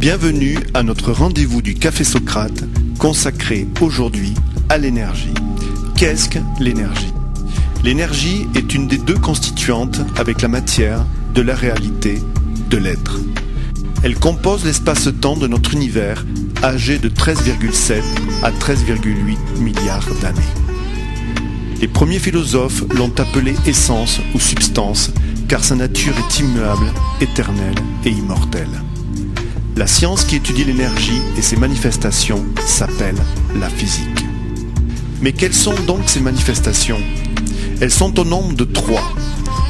Bienvenue à notre rendez-vous du Café Socrate, consacré aujourd'hui à l'énergie. Qu'est-ce que l'énergie ? L'énergie est une des deux constituantes avec la matière, de la réalité, de l'être. Elle compose l'espace-temps de notre univers, âgé de 13,7 à 13,8 milliards d'années. Les premiers philosophes l'ont appelée essence ou substance, car sa nature est immuable, éternelle et immortelle. La science qui étudie l'énergie et ses manifestations s'appelle la physique. Mais quelles sont donc ces manifestations ? Elles sont au nombre de 3.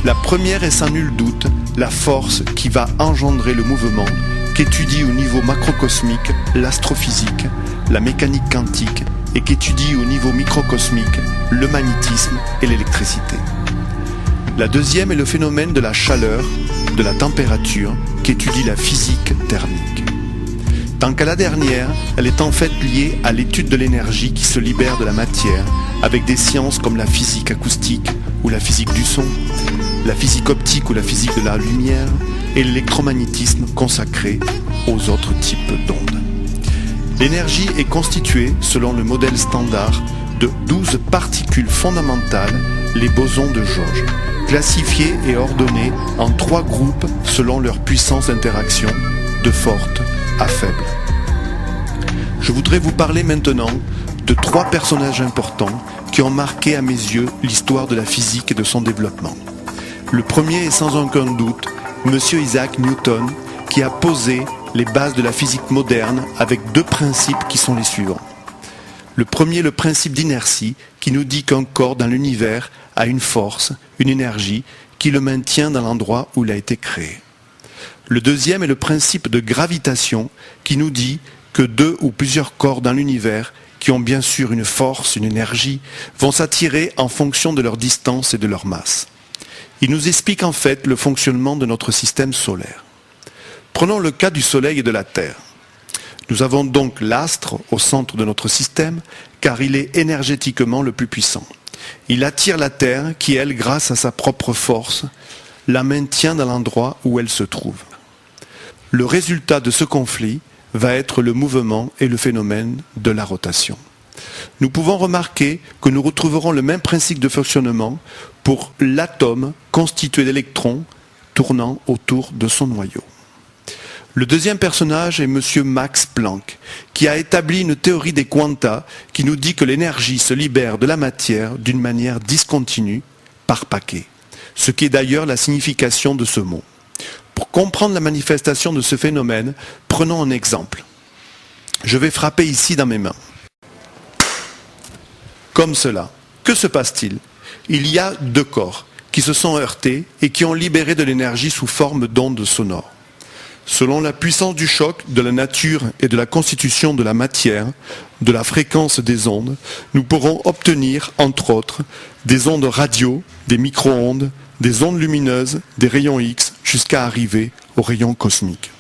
La première est sans nul doute la force qui va engendrer le mouvement, qu'étudie au niveau macrocosmique l'astrophysique, la mécanique quantique et qu'étudie au niveau microcosmique le magnétisme et l'électricité. La deuxième est le phénomène de la chaleur, de la température, qu'étudie la physique thermique. Tant qu'à la dernière, elle est en fait liée à l'étude de l'énergie qui se libère de la matière, avec des sciences comme la physique acoustique ou la physique du son, la physique optique ou la physique de la lumière, et l'électromagnétisme consacré aux autres types d'ondes. L'énergie est constituée, selon le modèle standard, de 12 particules fondamentales, les bosons de jauge, classifiées et ordonnées en 3 groupes selon leur puissance d'interaction, de forte à faible. Je voudrais vous parler maintenant de 3 personnages importants qui ont marqué à mes yeux l'histoire de la physique et de son développement. Le premier est sans aucun doute Monsieur Isaac Newton, qui a posé les bases de la physique moderne avec 2 principes qui sont les suivants. Le premier, le principe d'inertie, qui nous dit qu'un corps dans l'univers a une force, une énergie, qui le maintient dans l'endroit où il a été créé. Le deuxième est le principe de gravitation, qui nous dit que 2 ou plusieurs corps dans l'univers, qui ont bien sûr une force, une énergie, vont s'attirer en fonction de leur distance et de leur masse. Il nous explique en fait le fonctionnement de notre système solaire. Prenons le cas du Soleil et de la Terre. Nous avons donc l'astre au centre de notre système, car il est énergétiquement le plus puissant. Il attire la Terre qui, elle, grâce à sa propre force, la maintient dans l'endroit où elle se trouve. Le résultat de ce conflit va être le mouvement et le phénomène de la rotation. Nous pouvons remarquer que nous retrouverons le même principe de fonctionnement pour l'atome constitué d'électrons tournant autour de son noyau. Le deuxième personnage est M. Max Planck, qui a établi une théorie des quanta qui nous dit que l'énergie se libère de la matière d'une manière discontinue, par paquet, ce qui est d'ailleurs la signification de ce mot. Pour comprendre la manifestation de ce phénomène, prenons un exemple. Je vais frapper ici dans mes mains. Comme cela. Que se passe-t-il ? Il y a 2 corps qui se sont heurtés et qui ont libéré de l'énergie sous forme d'ondes sonores. Selon la puissance du choc, de la nature et de la constitution de la matière, de la fréquence des ondes, nous pourrons obtenir, entre autres, des ondes radio, des micro-ondes, des ondes lumineuses, des rayons X, jusqu'à arriver aux rayons cosmiques.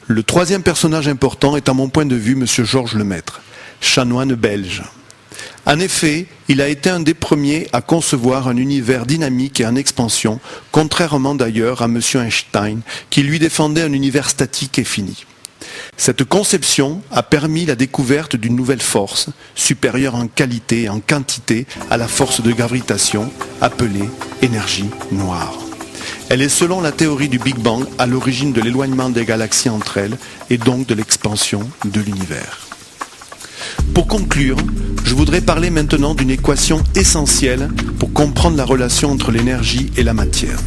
Le troisième personnage important est à mon point de vue M. Georges Lemaître, chanoine belge. En effet, il a été un des premiers à concevoir un univers dynamique et en expansion, contrairement d'ailleurs à M. Einstein, qui lui défendait un univers statique et fini. Cette conception a permis la découverte d'une nouvelle force, supérieure en qualité et en quantité à la force de gravitation, appelée énergie noire. Elle est selon la théorie du Big Bang à l'origine de l'éloignement des galaxies entre elles et donc de l'expansion de l'univers. Pour conclure, je voudrais parler maintenant d'une équation essentielle pour comprendre la relation entre l'énergie et la matière.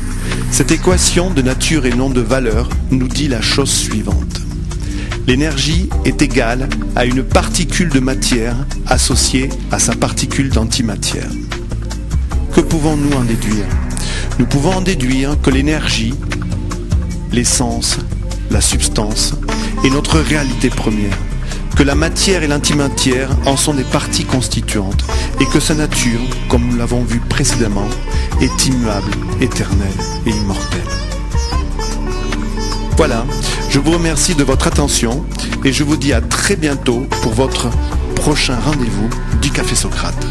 Cette équation de nature et non de valeur nous dit la chose suivante. L'énergie est égale à une particule de matière associée à sa particule d'antimatière. Que pouvons-nous en déduire ? Nous pouvons en déduire que l'énergie, l'essence, la substance, est notre réalité première, que la matière et l'antimatière en sont des parties constituantes et que sa nature, comme nous l'avons vu précédemment, est immuable, éternelle et immortelle. Voilà, je vous remercie de votre attention et je vous dis à très bientôt pour votre prochain rendez-vous du Café Socrate.